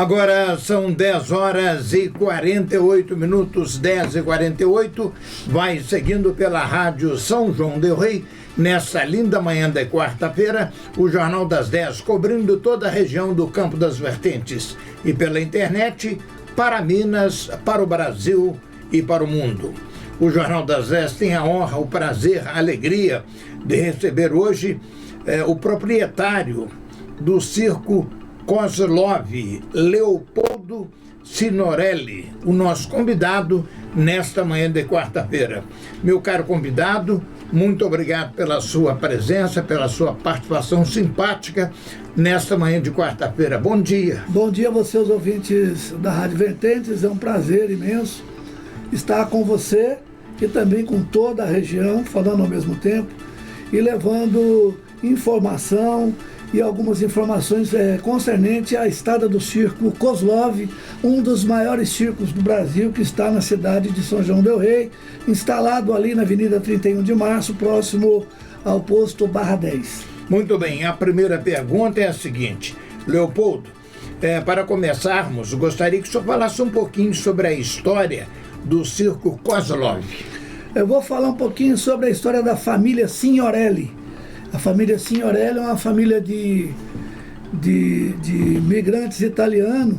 Agora são 10 horas e 48 minutos, 10 e 48. Vai seguindo pela rádio São João del Rei, nessa linda manhã de quarta-feira, o Jornal das 10, cobrindo toda a região do Campo das Vertentes. E pela internet, para Minas, para o Brasil e para o mundo. O Jornal das 10 tem a honra, o prazer, a alegria de receber hoje o proprietário do Circo Kozlov, Leopoldo Signorelli, o nosso convidado nesta manhã de quarta-feira. Meu caro convidado, muito obrigado pela sua presença, pela sua participação simpática nesta manhã de quarta-feira. Bom dia. Bom dia a vocês, ouvintes da Rádio Vertentes. É um prazer imenso estar com você e também com toda a região, falando ao mesmo tempo e levando informação e algumas informações concernentes à estada do Circo Kozlov, um dos maiores circos do Brasil, que está na cidade de São João del Rei, instalado ali na Avenida 31 de Março, próximo ao posto Barra 10. Muito bem, a primeira pergunta é a seguinte: Leopoldo, para começarmos, gostaria que o senhor falasse um pouquinho sobre a história do Circo Kozlov. Eu vou falar um pouquinho sobre a história da família Signorelli. A família Signorelli é uma família de migrantes italianos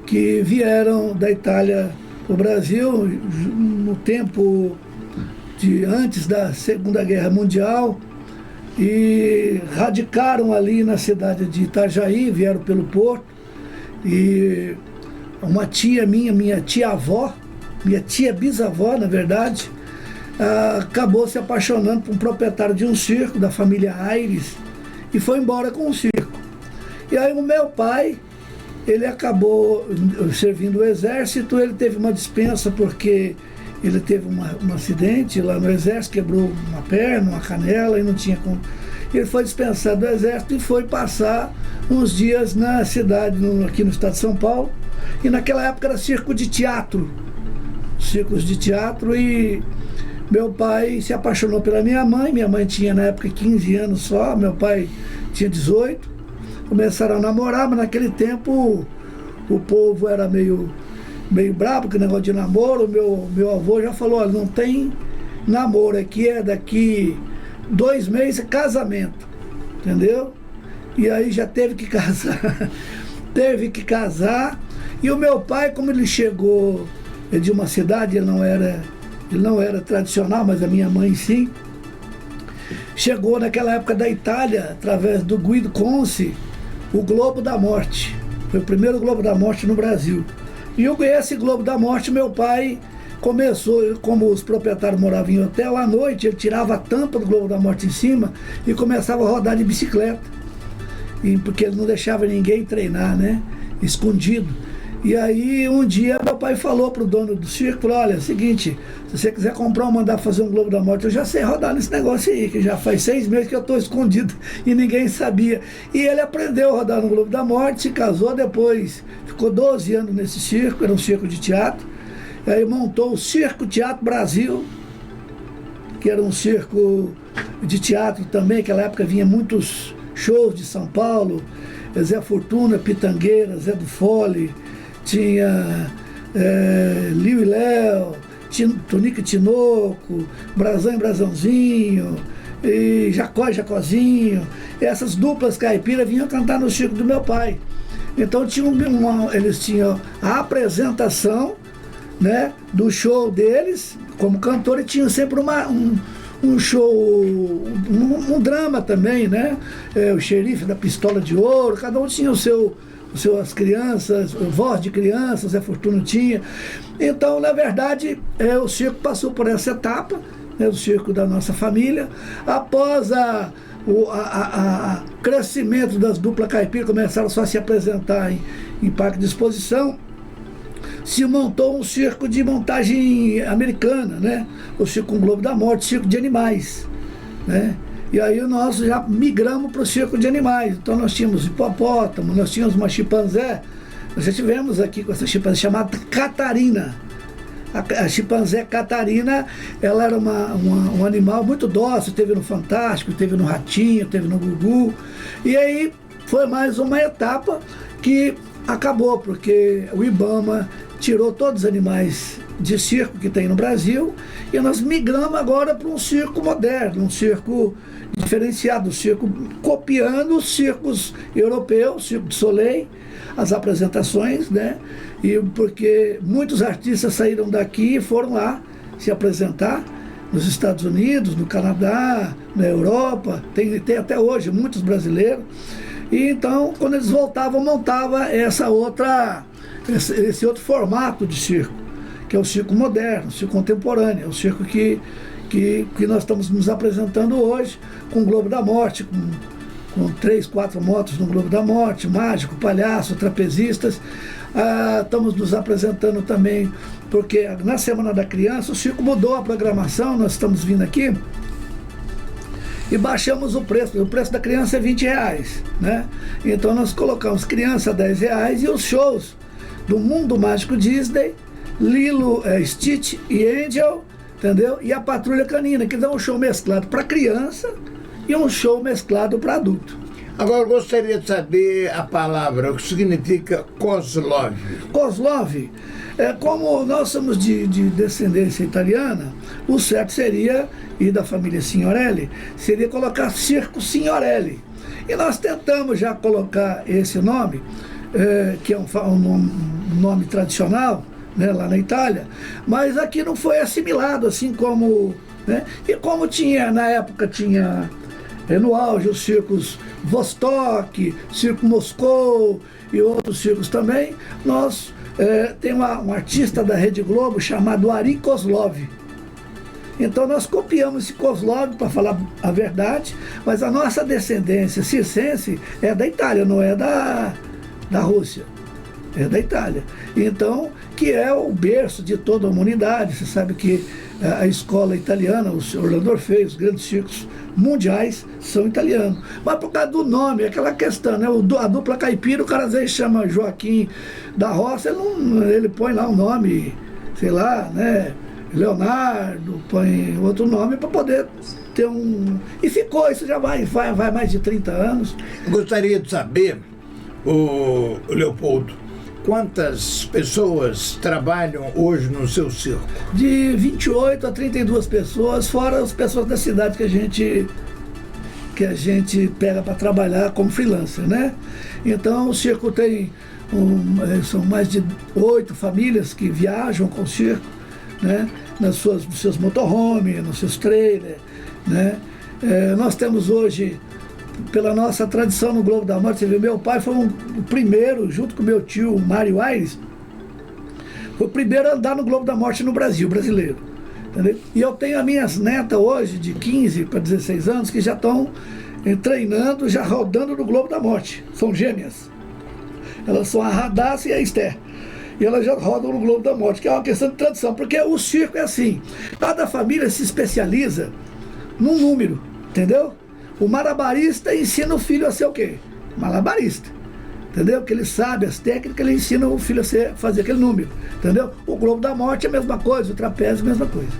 que vieram da Itália para o Brasil no tempo antes da Segunda Guerra Mundial e radicaram ali na cidade de Itajaí, vieram pelo Porto. E uma tia minha tia-avó, minha tia bisavó, na verdade, acabou se apaixonando por um proprietário de um circo, da família Aires, e foi embora com o circo. E aí o meu pai, ele acabou servindo o exército, ele teve uma dispensa porque ele teve um acidente lá no exército, quebrou uma perna, uma canela e não tinha como. Ele foi dispensado do exército e foi passar uns dias na cidade, aqui no estado de São Paulo, e naquela época era circo de teatro, circos de teatro, e meu pai se apaixonou pela minha mãe tinha na época 15 anos só, meu pai tinha 18, começaram a namorar, mas naquele tempo o povo era meio brabo com o negócio de namoro. Meu avô já falou: olha, não tem namoro aqui, é daqui 2 meses é casamento, entendeu? E aí já teve que casar, e o meu pai, como ele chegou de uma cidade, ele não era tradicional, mas a minha mãe sim. Chegou naquela época da Itália, através do Guido Conci, o Globo da Morte. Foi o primeiro Globo da Morte no Brasil. E esse Globo da Morte, meu pai começou, como os proprietários moravam em hotel, à noite ele tirava a tampa do Globo da Morte em cima e começava a rodar de bicicleta. Porque ele não deixava ninguém treinar, né? Escondido. E aí um dia meu pai falou pro dono do circo, falou: olha, é o seguinte, se você quiser comprar ou mandar fazer um Globo da Morte, eu já sei rodar nesse negócio aí, que já faz 6 meses que eu estou escondido e ninguém sabia. E ele aprendeu a rodar no Globo da Morte, se casou, depois ficou 12 anos nesse circo, era um circo de teatro. E aí montou o Circo Teatro Brasil, que era um circo de teatro também. Naquela época vinha muitos shows de São Paulo, Zé Fortuna, Pitangueira, Zé do Fole, tinha Liu e Léo, Tonico e Tinoco, Brasão e Brasãozinho, e Jacó e Jacozinho. Essas duplas caipiras vinham cantar no circo do meu pai. Então eles tinham a apresentação, né, do show deles como cantor, e tinham sempre um show, um drama também, né? O xerife da Pistola de Ouro, cada um tinha as crianças, voz de crianças, Zé Fortuna tinha. Então, na verdade, o circo passou por essa etapa, né, o circo da nossa família. Após o crescimento das duplas caipiras, começaram só a se apresentar em parque de exposição, se montou um circo de montagem americana, né? O Circo Globo da Morte, circo de animais, né? E aí nós já migramos para o circo de animais. Então nós tínhamos hipopótamo, nós tínhamos uma chimpanzé. Nós já tivemos aqui com essa chimpanzé chamada Catarina. A chimpanzé Catarina, ela era um animal muito dócil, teve no Fantástico, teve no Ratinho, teve no Gugu. E aí foi mais uma etapa que acabou, porque o IBAMA tirou todos os animais de circo que tem no Brasil e nós migramos agora para um circo moderno, um circo diferenciado, um circo copiando os circos europeus, Cirque du Soleil, as apresentações, né? E porque muitos artistas saíram daqui e foram lá se apresentar nos Estados Unidos, no Canadá, na Europa, tem até hoje muitos brasileiros. E então, quando eles voltavam, montava esse outro formato de circo, que é o circo moderno, o circo contemporâneo, é o circo que nós estamos nos apresentando hoje, com o Globo da Morte, com 3, 4 motos no Globo da Morte, mágico, palhaço, trapezistas. Estamos nos apresentando também, porque na Semana da Criança o circo mudou a programação, nós estamos vindo aqui e baixamos o preço da criança é R$20, né? Então nós colocamos criança a R$10 e os shows do Mundo Mágico Disney, Lilo, Stitch e Angel, entendeu? E a Patrulha Canina, que dá um show mesclado para criança e um show mesclado para adulto. Agora eu gostaria de saber a palavra, o que significa Kozlov. Kozlov, como nós somos de descendência italiana, o certo seria, e da família Signorelli, seria colocar Circo Signorelli. E nós tentamos já colocar esse nome, que é um nome tradicional, né, lá na Itália, mas aqui não foi assimilado, assim como... Né, e como na época tinha no auge os circos Vostok, Circo Moscou e outros circos também, nós tem um artista da Rede Globo chamado Ari Kozlov. Então nós copiamos esse Kozlov, para falar a verdade, mas a nossa descendência circense é da Itália, não é da Rússia, é da Itália. Então, que é o berço de toda a humanidade. Você sabe que a escola italiana, o Orlando Orfei, os grandes circos mundiais são italianos. Mas por causa do nome, aquela questão, né? A dupla caipira, o cara às vezes chama Joaquim da Roça, ele põe lá um nome, sei lá, né? Leonardo, põe outro nome para poder ter um... E ficou, isso já vai mais de 30 anos. Gostaria de saber, o Leopoldo, quantas pessoas trabalham hoje no seu circo? De 28 a 32 pessoas, fora as pessoas da cidade que a gente pega para trabalhar como freelancer, né? Então o circo tem, são mais de 8 famílias que viajam com o circo, né? Nos seus motorhomes, nos seus trailers, né? Nós temos hoje, pela nossa tradição no Globo da Morte, meu pai foi o primeiro, junto com meu tio Mário Aires, foi o primeiro a andar no Globo da Morte no Brasil, brasileiro, entendeu? E eu tenho as minhas netas hoje, de 15 para 16 anos, que já estão treinando, já rodando no Globo da Morte, são gêmeas, elas são a Radassa e a Esther, e elas já rodam no Globo da Morte, que é uma questão de tradição, porque o circo é assim, cada família se especializa num número, entendeu? O malabarista ensina o filho a ser o quê? Malabarista, entendeu? Que ele sabe as técnicas, ele ensina o filho a fazer aquele número, entendeu? O Globo da Morte é a mesma coisa, o trapézio é a mesma coisa.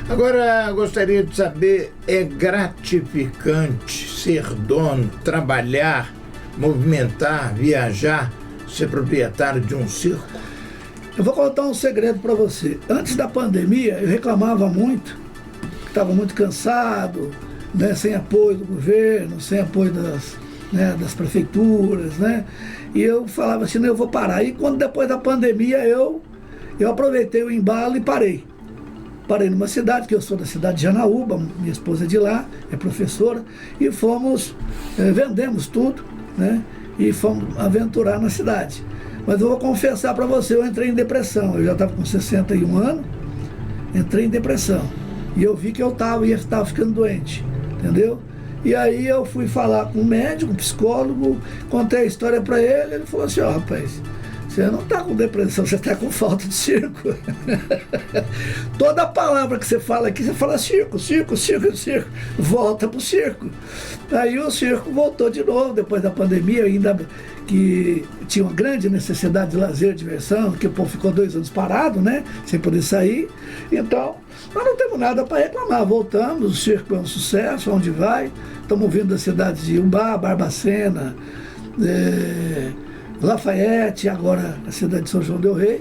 Agora, gostaria de saber, é gratificante ser dono, trabalhar, movimentar, viajar, ser proprietário de um circo? Eu vou contar um segredo para você. Antes da pandemia, eu reclamava muito, estava muito cansado, né, sem apoio do governo, sem apoio das prefeituras, né? E eu falava assim, eu vou parar. E quando depois da pandemia eu aproveitei o embalo e parei. Parei numa cidade, que eu sou da cidade de Janaúba, minha esposa é de lá, é professora, e fomos, vendemos tudo, né? E fomos aventurar na cidade. Mas eu vou confessar para você, eu entrei em depressão. Eu já estava com 61 anos, entrei em depressão. E eu vi que eu estava ficando doente, entendeu? E aí eu fui falar com um médico, um psicólogo, contei a história para ele falou assim, rapaz, você não está com depressão, você está com falta de circo. Toda palavra que você fala aqui, você fala circo, circo, circo, circo, volta pro circo. Aí o circo voltou de novo, depois da pandemia, ainda que tinha uma grande necessidade de lazer, diversão, que o povo ficou 2 anos parado, né, sem poder sair. Então, nós não temos nada para reclamar, voltamos, o circo é um sucesso, onde vai, estamos vindo das cidades de Umbá, Barbacena, Lafayette, agora na cidade de São João del Rei.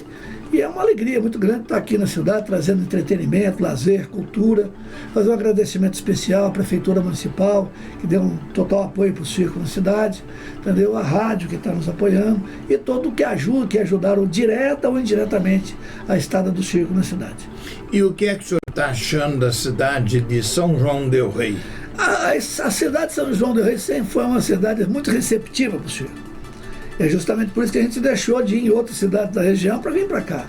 E é uma alegria muito grande estar aqui na cidade, trazendo entretenimento, lazer, cultura. Fazer um agradecimento especial à Prefeitura Municipal, que deu um total apoio para o circo na cidade, entendeu? A rádio que está nos apoiando e todo que ajudaram direta ou indiretamente a estada do circo na cidade. E o que é que o senhor está achando da cidade de São João del Rei? A cidade de São João del Rei sempre foi uma cidade muito receptiva para o circo. É justamente por isso que a gente deixou de ir em outras cidades da região para vir para cá.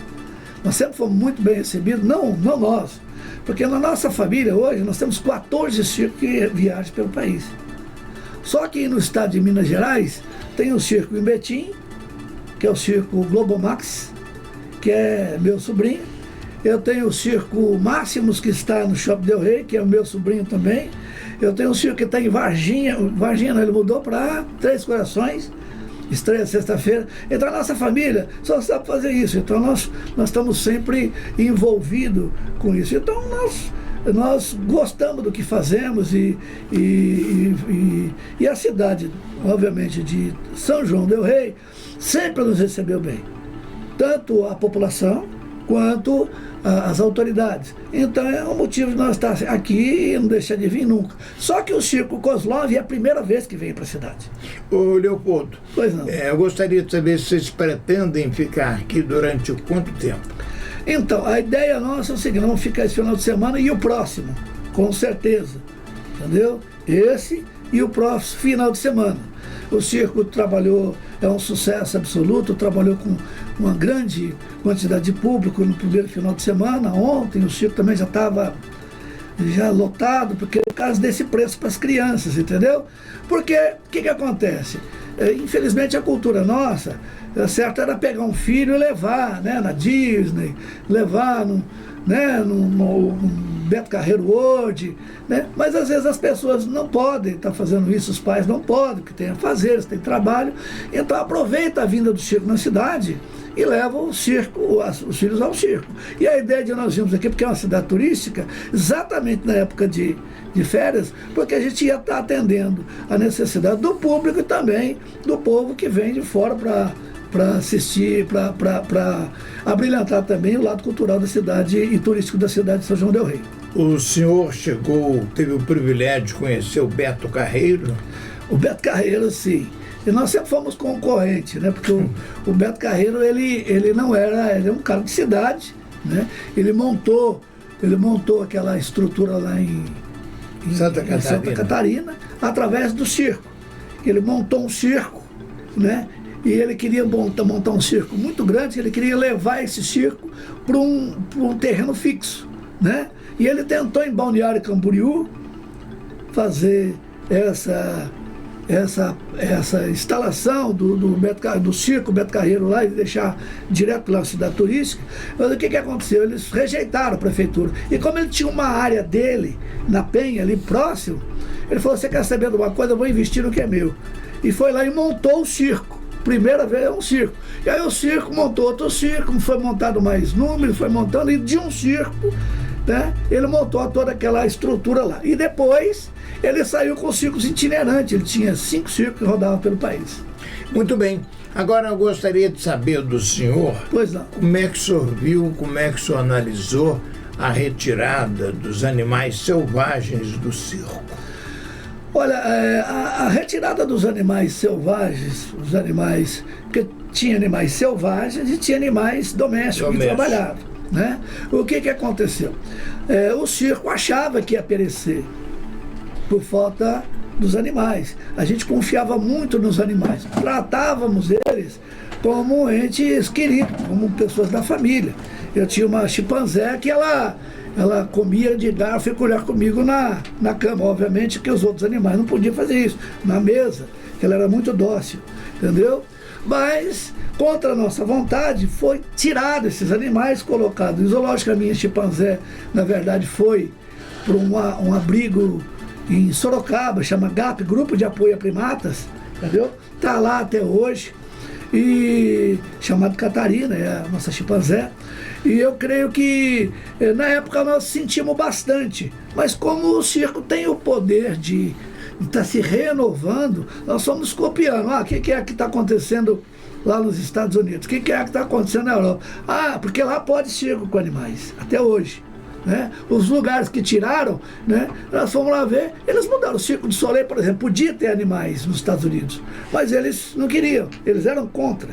Nós sempre fomos muito bem recebidos, não nós, porque na nossa família hoje nós temos 14 circos que viajam pelo país. Só que no estado de Minas Gerais tem o circo em Betim, que é o circo Globomax, que é meu sobrinho. Eu tenho o circo Máximos, que está no Shopping Del Rey, que é o meu sobrinho também. Eu tenho o circo que está em Varginha não, ele mudou para Três Corações, estreia sexta-feira. Então a nossa família só sabe fazer isso. Então nós estamos sempre envolvidos com isso. Então nós gostamos do que fazemos e a cidade, obviamente, de São João del Rei sempre nos recebeu bem. Tanto a população quanto as autoridades. Então é um motivo de nós estar aqui e não deixar de vir nunca. Só que o Circo Kozlov é a primeira vez que vem para a cidade. Ô Leopoldo, pois não. Eu gostaria de saber se vocês pretendem ficar aqui durante quanto tempo? Então, a ideia nossa é o seguinte: vamos ficar esse final de semana e o próximo, com certeza. Entendeu? Esse e o próximo final de semana. O circo trabalhou, é um sucesso absoluto, trabalhou com uma grande quantidade de público no primeiro final de semana. Ontem o circo também já estava lotado, porque é por causa desse preço para as crianças, entendeu? Porque o que acontece? Infelizmente a cultura nossa, certo, era pegar um filho e levar, né, na Disney, levar no Beto Carreiro World, né? Mas às vezes as pessoas não podem estar fazendo isso, os pais não podem, porque tem afazeres, tem trabalho. Então aproveita a vinda do circo na cidade e leva o circo, os filhos ao circo. E a ideia de nós virmos aqui, porque é uma cidade turística, exatamente na época de férias, porque a gente ia estar atendendo a necessidade do público e também do povo que vem de fora para assistir, para abrilhantar também o lado cultural da cidade e turístico da cidade de São João del Rei. O senhor teve o privilégio de conhecer o Beto Carreiro? O Beto Carreiro, sim. E nós sempre fomos concorrentes, né? Porque o Beto Carreiro, ele não era, ele é um cara de cidade, né? Ele montou aquela estrutura lá em Santa Catarina, através do circo. Ele montou um circo, né? E ele queria montar um circo muito grande, ele queria levar esse circo para um terreno fixo, né? E ele tentou em Balneário Camboriú fazer essa instalação do circo Beto Carreiro lá e deixar direto lá na cidade turística. Mas o que aconteceu? Eles rejeitaram a prefeitura. E como ele tinha uma área dele, na Penha, ali próximo, ele falou: você quer saber de uma coisa? Eu vou investir no que é meu. E foi lá e montou o circo. Primeira vez é um circo. E aí o circo montou outro circo, foi montado mais número, foi montando, e de um circo, né, ele montou toda aquela estrutura lá. E depois ele saiu com circos itinerantes, ele tinha 5 circos que rodavam pelo país. Muito bem. Agora eu gostaria de saber do senhor, pois não, como é que o senhor viu, como é que o senhor analisou a retirada dos animais selvagens do circo? Olha, a retirada dos animais selvagens, os animais, porque tinha animais selvagens e tinha animais domésticos que trabalhavam, né? O que aconteceu? O circo achava que ia perecer por falta dos animais. A gente confiava muito nos animais, tratávamos eles como entes queridos, como pessoas da família. Eu tinha uma chimpanzé que ela comia de garfo e colher comigo na cama, obviamente que os outros animais não podiam fazer isso, na mesa, que ela era muito dócil, entendeu? Mas, contra a nossa vontade, foi tirado esses animais, colocados em zoológico. A minha chimpanzé, na verdade, foi para um abrigo em Sorocaba, chama GAP, Grupo de Apoio a Primatas, entendeu? Está lá até hoje, e chamado Catarina, é a nossa chimpanzé. E eu creio que na época nós sentimos bastante, mas como o circo tem o poder de estar se renovando, nós fomos copiando. O que é que está acontecendo lá nos Estados Unidos. O que é que está acontecendo na Europa? Ah, porque lá pode circo com animais, até hoje. Né? Os lugares que tiraram, né? Nós fomos lá ver, eles mudaram. O Circo du Soleil, por exemplo, podia ter animais nos Estados Unidos, mas eles não queriam, eles eram contra,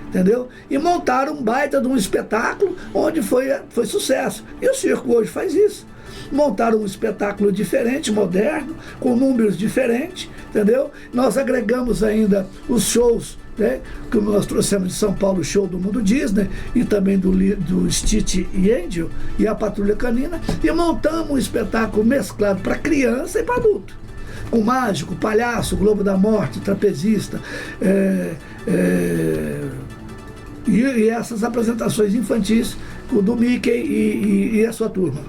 entendeu? E montaram um baita de um espetáculo onde foi sucesso. E o circo hoje faz isso. Montaram um espetáculo diferente, moderno, com números diferentes, entendeu? Nós agregamos ainda os shows, né, que nós trouxemos de São Paulo, o show do Mundo Disney, e também do Stitch e Angel, e a Patrulha Canina, e montamos um espetáculo mesclado para criança e para adulto. O mágico, o palhaço, o Globo da Morte, trapezista, e essas apresentações infantis do Mickey e a sua turma.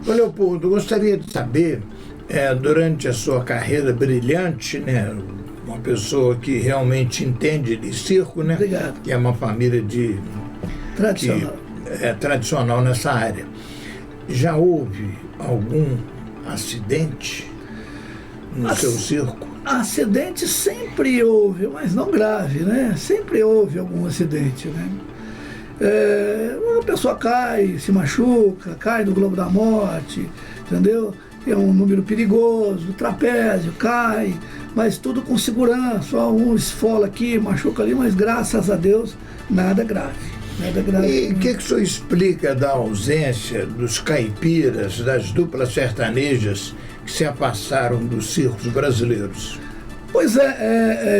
Ô Leopoldo, gostaria de saber, durante a sua carreira brilhante, né, uma pessoa que realmente entende de circo, né? Obrigado. Que é uma família tradicional. Que é tradicional nessa área. Já houve algum acidente no seu circo? Acidente sempre houve, mas não grave, né? Sempre houve algum acidente, né? Uma pessoa cai, se machuca, cai do Globo da Morte, entendeu? É um número perigoso, o trapézio cai, mas tudo com segurança, só um esfola aqui, machuca ali, mas graças a Deus, nada grave. Nada grave. E o que o senhor explica da ausência dos caipiras, das duplas sertanejas que se afastaram dos circos brasileiros? Pois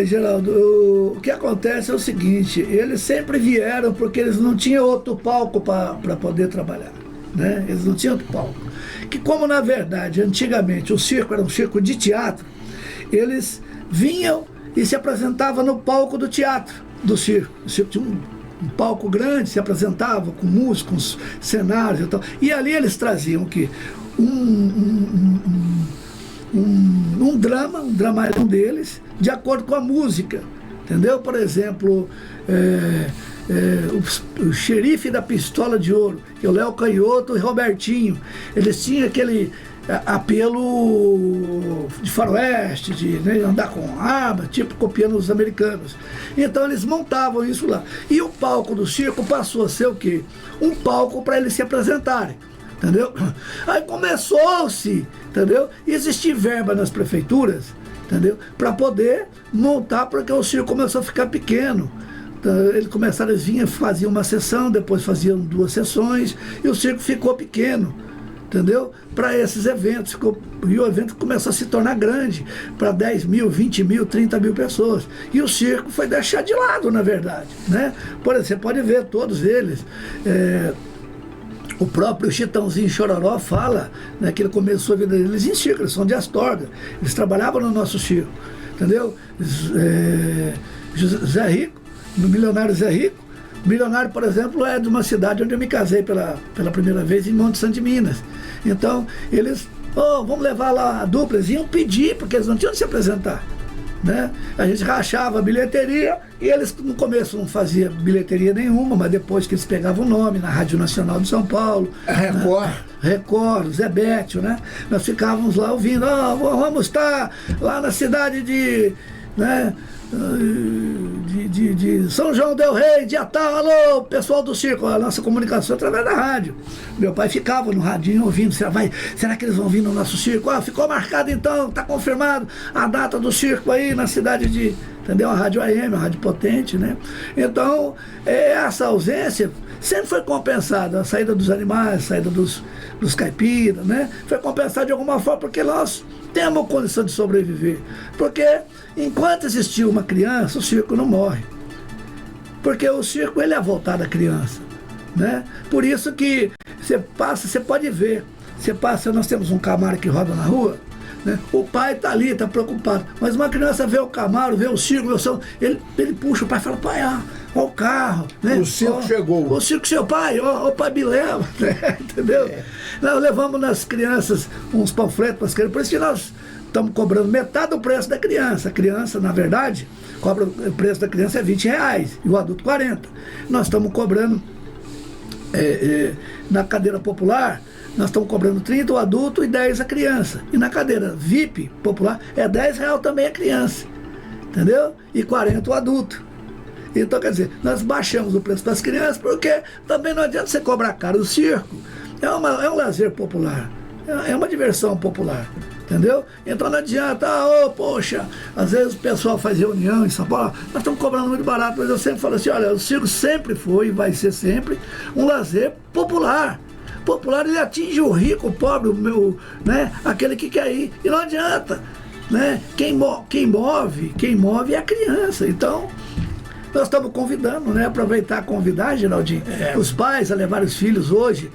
Geraldo, o que acontece é o seguinte, eles sempre vieram porque eles não tinham outro palco para poder trabalhar, né? Eles não tinham outro palco. Que como na verdade, antigamente, o circo era um circo de teatro, eles vinham e se apresentavam no palco do teatro, do circo. O circo tinha um palco grande, se apresentava com músicos, cenários e tal. E ali eles traziam o quê? Um dramalhão deles, de acordo com a música, entendeu? Por exemplo, o Xerife da Pistola de Ouro, que é o Léo Canhoto e Robertinho, eles tinham aquele apelo de faroeste, de, né, andar com arma, tipo copiando os americanos. Então eles montavam isso lá. E o palco do circo passou a ser o quê? Um palco para eles se apresentarem. Entendeu? Aí começou-se, entendeu? Existir verba nas prefeituras, entendeu? Para poder montar, porque o circo começou a ficar pequeno. Então, eles vinham, faziam uma sessão, depois faziam 2 sessões, e o circo ficou pequeno, entendeu? Para esses eventos. E o evento começou a se tornar grande, para 10 mil, 20 mil, 30 mil pessoas. E o circo foi deixado de lado, na verdade, né? Por exemplo, você pode ver todos eles. O próprio Chitãozinho Chororó fala, né, que ele começou a vida deles em circo, eles são de Astorga, eles trabalhavam no nosso circo, entendeu? Zé Rico, no Milionário Zé Rico. O Milionário, por exemplo, é de uma cidade onde eu me casei pela primeira vez, em Monte Santo de Minas. Então, eles, vamos levar lá a dupla, eles iam pedir, porque eles não tinham de se apresentar. Né? A gente rachava a bilheteria e eles no começo não faziam bilheteria nenhuma, mas depois que eles pegavam o nome na Rádio Nacional de São Paulo, Record, né? Record, Zé Bétio, né? Nós ficávamos lá ouvindo, vamos estar lá na cidade de, né, de São João del Rei, dia tal, alô, pessoal do circo, a nossa comunicação através da rádio. Meu pai ficava no radinho ouvindo, será que eles vão vir no nosso circo? Ficou marcado então, está confirmado a data do circo aí na cidade de, entendeu? A rádio AM, a rádio potente, né? Então, essa ausência sempre foi compensada, a saída dos animais, a saída dos caipiras, né? Foi compensada de alguma forma, porque nós temos condição de sobreviver. Porque enquanto existir uma criança, o circo não morre. Porque o circo, ele é voltado à criança, né? Por isso que você pode ver, nós temos um Camaro que roda na rua, né? O pai está ali, está preocupado, mas uma criança vê o Camaro, vê o circo, vê o som, ele puxa o pai e fala, pai, olha o carro, né? O circo chegou. O circo, seu pai, o pai me leva, né? Entendeu? Nós levamos nas crianças uns panfletos para as crianças, por isso que nós estamos cobrando metade do preço da criança. A criança, na verdade, o preço da criança é R$20 e o adulto 40. Nós estamos cobrando na cadeira popular, nós estamos cobrando 30 o adulto e 10 a criança. E na cadeira VIP popular é R$10 também a criança, entendeu? E 40 o adulto. Então, quer dizer, nós baixamos o preço para as crianças, porque também não adianta você cobrar caro. O circo é um lazer popular, é uma diversão popular, entendeu? Então não adianta, poxa, às vezes o pessoal faz reunião em São Paulo, nós estamos cobrando muito barato, mas eu sempre falo assim, olha, o circo sempre foi e vai ser sempre um lazer popular. Popular, ele atinge o rico, o pobre, né, aquele que quer ir, e não adianta, né? Quem move é a criança. Então nós estamos convidando, né? Aproveitar a convidar, Geraldinho, os pais a levar os filhos hoje,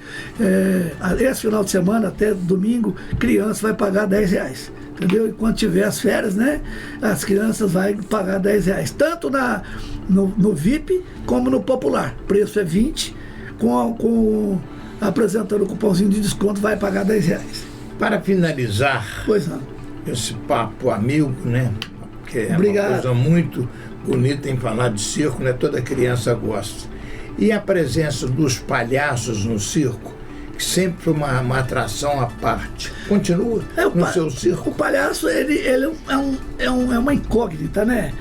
esse final de semana, até domingo, criança vai pagar R$10, entendeu? E quando tiver as férias, né? As crianças vão pagar R$10, tanto no VIP como no popular. O preço é 20, apresentando o cupomzinho de desconto, vai pagar R$10. Para finalizar, pois não, esse papo amigo, né? Que é obrigado. Uma coisa muito bonita em falar de circo, né? Toda criança gosta. E a presença dos palhaços no circo, que sempre foi uma atração à parte. Continua no seu circo? O palhaço, ele é uma incógnita, né?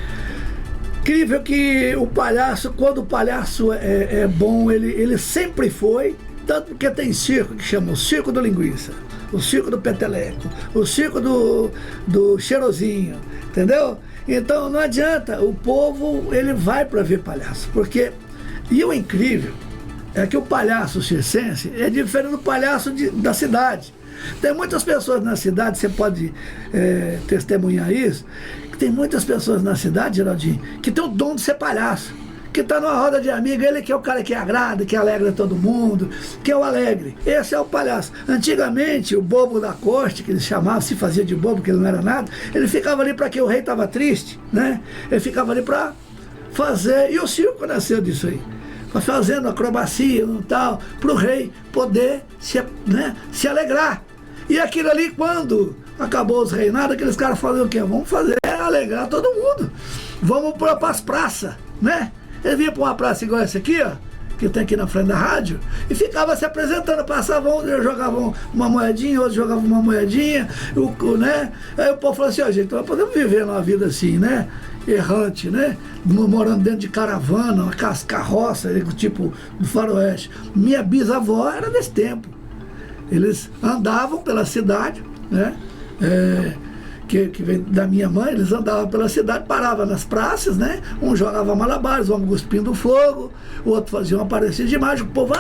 Incrível que o palhaço, quando o palhaço é bom, ele sempre foi, tanto porque tem circo que chama o Circo do Linguiça, o Circo do Peteleco, o Circo do Cheirosinho, entendeu? Então não adianta, o povo ele vai para ver palhaço, porque, e o incrível é que o palhaço circense é diferente do palhaço da cidade. Tem muitas pessoas na cidade, você pode testemunhar isso, que tem muitas pessoas na cidade, Geraldinho, que tem o dom de ser palhaço, que está numa roda de amigos, ele que é o cara que agrada, que alegra todo mundo, que é o alegre. Esse é o palhaço. Antigamente, o bobo da corte, que eles chamavam, se fazia de bobo, que ele não era nada, ele ficava ali para que o rei estava triste, né? Ele ficava ali para fazer, e o circo nasceu disso aí, fazendo acrobacia e tal, para o rei poder se alegrar. E aquilo ali, quando acabou os reinados, aqueles caras falaram o quê? Vamos fazer alegrar todo mundo. Vamos para as praças, né? Ele vinha para uma praça igual essa aqui, ó, que tem aqui na frente da rádio, e ficava se apresentando, passavam, jogavam uma moedinha, outros jogavam uma moedinha, né? Aí o povo falou assim, gente, nós podemos viver uma vida assim, né? Errante, né? Morando dentro de caravana, uma carroça, tipo do faroeste. Minha bisavó era desse tempo. Eles andavam pela cidade, né? Que vem da minha mãe, eles andavam pela cidade, paravam nas praças, né? Um jogava malabares, um cuspindo fogo, o outro fazia uma parecida de mágica, o povo,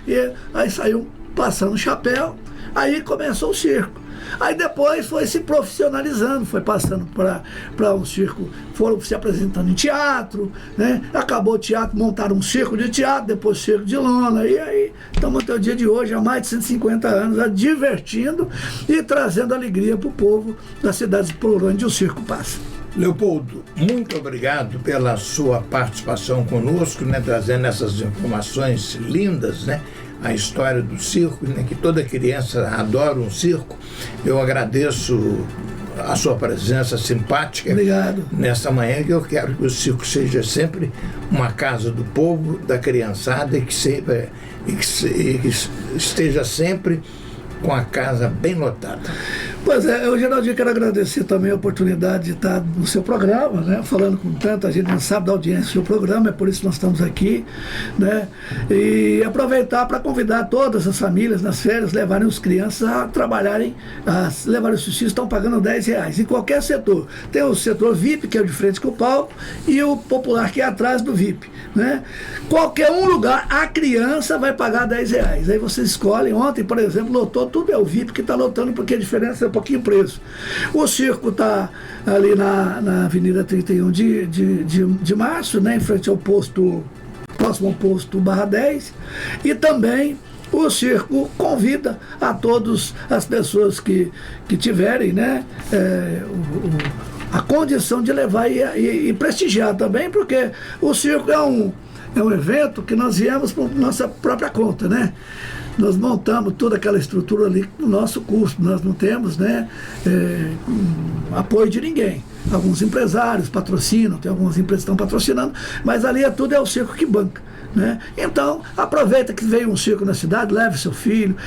e aí saiu passando chapéu, aí começou o circo. Aí depois foi se profissionalizando, foi passando para um circo, foram se apresentando em teatro, né? Acabou o teatro, montaram um circo de teatro, depois circo de lona, e aí estamos até o dia de hoje, há mais de 150 anos, divertindo e trazendo alegria para o povo das cidades por onde o circo passa. Leopoldo, muito obrigado pela sua participação conosco, né? Trazendo essas informações lindas, né? A história do circo, né, que toda criança adora um circo. Eu agradeço a sua presença simpática. Obrigado. Nessa manhã, que eu quero que o circo seja sempre uma casa do povo, da criançada, e que esteja sempre com a casa bem lotada. Pois é, eu, Geraldinho, quero agradecer também a oportunidade de estar no seu programa, né, falando com tanta gente, não sabe da audiência do seu programa, é por isso que nós estamos aqui, né, e aproveitar para convidar todas as famílias nas férias, levarem os crianças a trabalharem, levarem os filhos, estão pagando R$10 em qualquer setor. Tem o setor VIP, que é o de frente com o palco, e o popular, que é atrás do VIP, né. Qualquer lugar, a criança vai pagar R$10. Aí vocês escolhem. Ontem, por exemplo, lotou tudo, é o VIP que está lotando, porque a diferença é um pouquinho preço. O circo está ali na Avenida 31 de Março, né, em frente ao posto, próximo ao posto /10, e também o circo convida a todas as pessoas que tiverem, né, a condição de levar e prestigiar também, porque o circo é um evento que nós viemos por nossa própria conta, né? Nós montamos toda aquela estrutura ali no nosso custo, nós não temos, né, apoio de ninguém. Alguns empresários patrocinam, tem algumas empresas que estão patrocinando, mas ali tudo é o circo que banca, né? Então, aproveita que veio um circo na cidade, leve seu filho,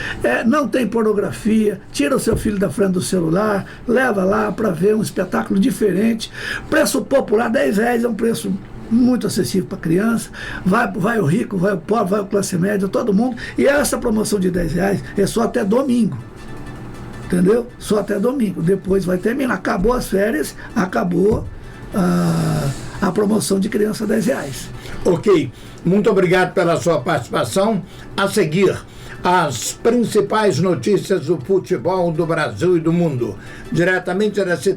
não tem pornografia, tira o seu filho da frente do celular, leva lá para ver um espetáculo diferente. Preço popular, R$10 é um preço muito acessível para criança, vai o rico, vai o pobre, vai o classe média, todo mundo. E essa promoção de R$10 é só até domingo. Entendeu? Só até domingo. Depois vai terminar. Acabou as férias, acabou a promoção de criança R$10. Ok. Muito obrigado pela sua participação. A seguir, as principais notícias do futebol do Brasil e do mundo. Diretamente da cidade.